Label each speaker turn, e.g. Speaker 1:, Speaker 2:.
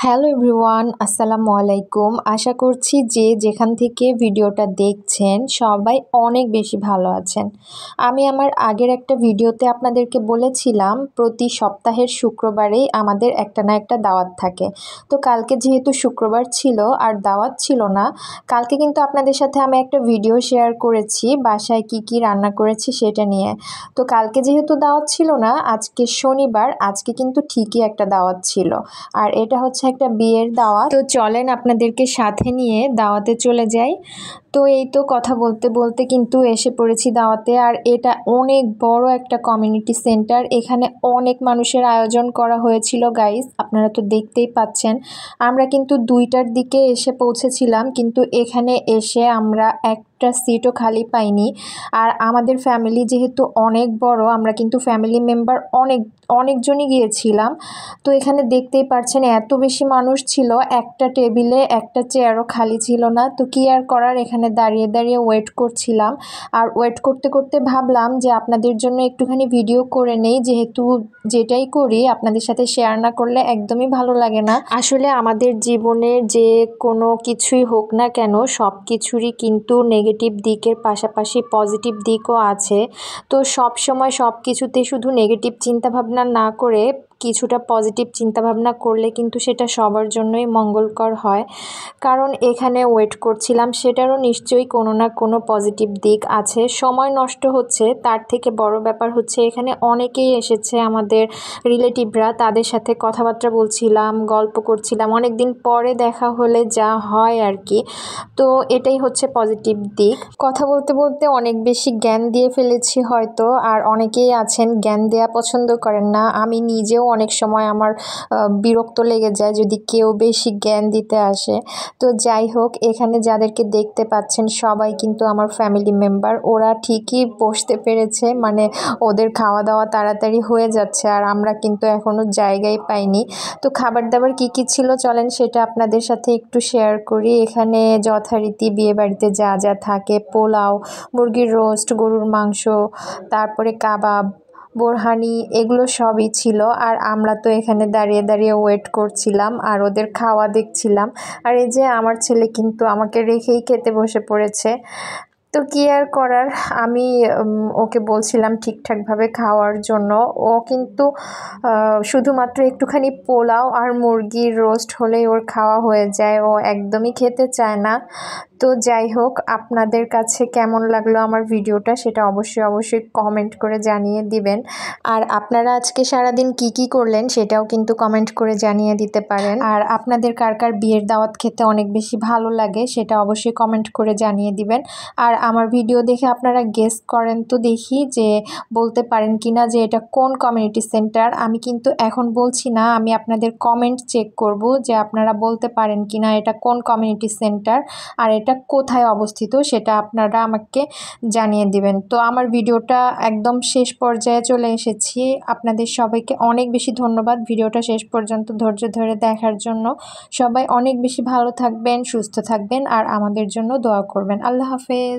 Speaker 1: Hello everyone, আসসালামু আলাইকুম। আশা করছি যে যেখান থেকে ভিডিওটা দেখছেন সবাই অনেক বেশি ভালো আছেন। আমি আমার আগের একটা ভিডিওতে আপনাদেরকে বলেছিলাম প্রতি সপ্তাহের শুক্রবারেই আমাদের একটা না একটা দাওয়াত থাকে। তো কালকে যেহেতু শুক্রবার ছিল আর দাওয়াত ছিল না, কালকে কিন্তু আপনাদের সাথে আমি একটা ভিডিও শেয়ার করেছি বাসায় কি রান্না করেছি সেটা নিয়ে। তো কালকে যেহেতু দাওয়াত ছিল না, আজকে শনিবার, আজকে কিন্তু ঠিকই একটা দাওয়াত ছিল। আর এটা হচ্ছে একটা বিয়ের দাওয়াত। তো চলেন আপনাদেরকে সাথে নিয়ে দাওয়াতে চলে যাই। তো এই তো কথা বলতে বলতে কিন্তু এসে পড়েছি দাওয়াতে। আর এটা অনেক বড় একটা কমিউনিটি সেন্টার, এখানে অনেক মানুষের আয়োজন করা হয়েছিল গাইস, আপনারা তো দেখতেই পাচ্ছেন। আমরা কিন্তু 2টার দিকে এসে পৌঁছেছিলাম, কিন্তু এখানে এসে আমরা একটা সিটও খালি পাইনি। আর আমাদের ফ্যামিলি যেহেতু অনেক বড়, আমরা কিন্তু ফ্যামিলি মেম্বার অনেকজনই গিয়েছিলাম। তো এখানে দেখতেই পাচ্ছেন এত বেশি মানুষ ছিল, একটা টেবিলে একটা চেয়ারও খালি ছিল না। তো কি আর করার, এখানে দাঁড়িয়ে দাঁড়িয়ে ওয়েট করছিলাম। আর ওয়েট করতে করতে ভাবলাম যে আপনাদের জন্য একটুখানি ভিডিও করে নেই, যেহেতু যেটাই করি আপনাদের সাথে শেয়ার না করলে একদমই ভালো লাগে না। আসলে আমাদের জীবনে যে কোনো কিছুই হোক না কেন, সব কিছুরই কিন্তু নেগেটিভ দিকের পাশাপাশি পজিটিভ দিকও আছে। তো সব সময় সব কিছুতে শুধু নেগেটিভ চিন্তাভাবনা না করে কিছুটা পজিটিভ চিন্তাভাবনা করলে কিন্তু সেটা সবার জন্যই মঙ্গলকর হয়। কারণ এখানে ওয়েট করছিলাম, সেটারও নিশ্চয়ই কোনো না কোনো পজিটিভ দিক আছে। সময় নষ্ট হচ্ছে, তার থেকে বড় ব্যাপার হচ্ছে এখানে অনেকেই এসেছে আমাদের রিলেটিভরা, তাদের সাথে কথাবার্তা বলছিলাম, গল্প করছিলাম, অনেক দিন পরে দেখা হলে যা হয় আর কি। তো এটাই হচ্ছে পজিটিভ দিক। কথা বলতে বলতে অনেক বেশি জ্ঞান দিয়ে ফেলেছি হয়তো, আর অনেকেই আছেন জ্ঞান দেওয়া পছন্দ করেন না। আমি নিজেও অনেক সময় আমার বিরক্ত লেগে যায় যদি কেউ বেশি জ্ঞান দিতে আসে। তো যাই হোক, এখানে যাদেরকে দেখতে পাচ্ছেন সবাই কিন্তু আমার ফ্যামিলি মেম্বার। ওরা ঠিকই বসতে পেরেছে, মানে ওদের খাওয়া দাওয়া তাড়াতাড়ি হয়ে যাচ্ছে, আর আমরা কিন্তু এখনও জায়গায় পাইনি। তো খাবার দাবার কী ছিল চলেন সেটা আপনাদের সাথে একটু শেয়ার করি। এখানে যথারীতি বিয়েবাড়িতে যা যা থাকে, পোলাও, মুরগির রোস্ট, গরুর মাংস, তারপরে কাবাব, বোরহানি, এগুলো সবই ছিল। আর আমরা তো এখানে দাঁড়িয়ে দাঁড়িয়ে ওয়েট করছিলাম আর ওদের খাওয়া দেখছিলাম। আর এই যে আমার ছেলে কিন্তু আমাকে রেখেই খেতে বসে পড়েছে। তো কি আর করার, আমি ওকে বলছিলাম ঠিকঠাকভাবে খাওয়ার জন্য। ও কিন্তু শুধুমাত্র একটুখানি পোলাও আর মুরগির রোস্ট হলেই ওর খাওয়া হয়ে যায়, ও একদমই খেতে চায় না। তো যাই হোক, আপনাদের কাছে কেমন লাগলো আমার ভিডিওটা সেটা অবশ্যই কমেন্ট করে জানিয়ে দিবেন। আর আপনারা আজকে সারাদিন কি করলেন সেটাও কিন্তু কমেন্ট করে জানিয়ে দিতে পারেন। আর আপনাদের কার কার বিয়ের দাওয়াত খেতে অনেক বেশি ভালো লাগে সেটা অবশ্যই কমেন্ট করে জানিয়ে দিবেন। আর আমার ভিডিও দেখে আপনারা গেস করেন তো দেখি, যে বলতে পারেন কিনা যে এটা কোন কমিউনিটি সেন্টার। আমি কিন্তু এখন বলছি না, আমি আপনাদের কমেন্ট চেক করব যে আপনারা বলতে পারেন কিনা এটা কোন কমিউনিটি সেন্টার আর এটা কোথায় অবস্থিত, সেটা আপনারা আমাকে জানিয়ে দিবেন। তো আমার ভিডিওটা একদম শেষ পর্যায়ে চলে এসেছি। আপনাদের সবাইকে অনেক বেশি ধন্যবাদ ভিডিওটা শেষ পর্যন্ত ধৈর্য ধরে দেখার জন্য। সবাই অনেক বেশি ভালো থাকবেন, সুস্থ থাকবেন, আর আমাদের জন্য দোয়া করবেন। আল্লাহ হাফেজ।